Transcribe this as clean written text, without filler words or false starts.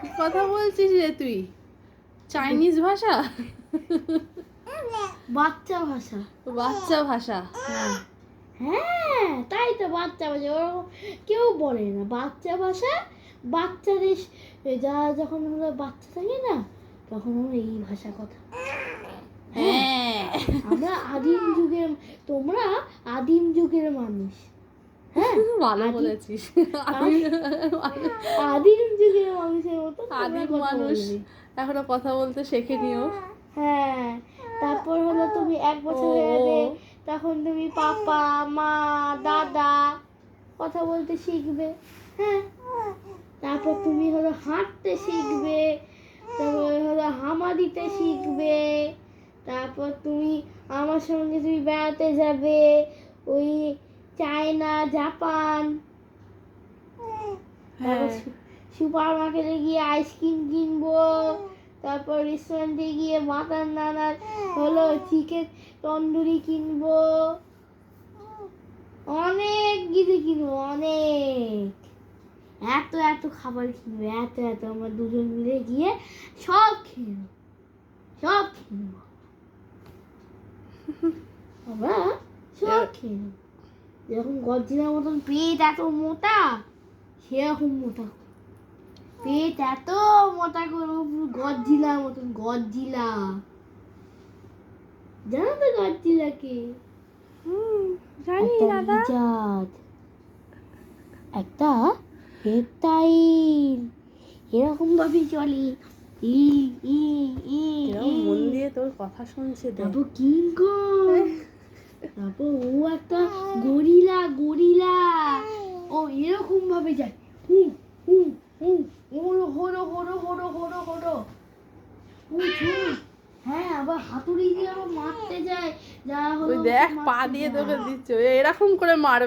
কি কথা বলছিস রে তুই? চাইনিজ ভাষা? বাচ্চা ভাষা। বাচ্চা ভাষা? হ্যাঁ হ্যাঁ, তাই তো বাচ্চা ভাষা। ওরকম কেউ বলে না বাচ্চা ভাষা। বাচ্চাদের যারা যখন আমরা বাচ্চা থাকি না, তখন আমরা এই ভাষা কথা। হ্যাঁ, আমরা আদিম যুগের, তোমরা আদিম যুগের মানুষ। হ্যাঁ, ভালো বলেছিস। আদিম যুগের মানুষের মতো তোমরা আদিম কথা মানুষ বলবে। এখনো কথা বলতে শেখেনিও। হ্যাঁ, তারপর হলো তুমি 1 বছর হয়ে যাবে, তখন তুমি পাপা মা দাদা কথা বলতে শিখবে। হ্যাঁ, তারপর তুমি হলো হাঁটতে শিখবে, তারপর হলো হামা দিতে শিখবে, তারপর তুমি আমার সঙ্গে তুমি বেড়াতে যাবে ওই চায়না জাপান। তারপর সুপার মার্কেটে গিয়ে আইসক্রিম কিনবো, তারপর রেস্টুরেন্টে গিয়ে মাতার নানার হলো চিকেন তন্দুরি কিনবো, অনেক কিছু কিনবো, অনেক এত এত খাবার কিনবো, এত এত আমরা দুজন মিলে গিয়ে সব কিনবো, সব কিনবো, আমরা সব কিনবো। যেরকম গজ্জিলার মতন পেট এত মোটা, সেরকম মোটা পেট এত মোটা করবো, পুরো গজ্জিলার মতন। গজ্জিলা, জানো তো গজ্জিলাকে? জানি দাদা। লিজার্ড, একটা রেপটাইল, এরকম ভাবে চলে। ই ই ই এরকম মন দিয়ে তোর কথা শুনছে দেখ। তারপর কিং কং, তারপর ও একটা গরিলা, গরিলা, ও এরকম ভাবে যায়। হুম হুম হুম, হলো হলো হলো হলো হলো হলো। হ্যাঁ, আবার হাতুড়ি দিয়ে আবার মারতে যায়, যা হলো ওই দেখ পা দিয়ে তোকে দিচ্ছে, এরকম করে মারবে।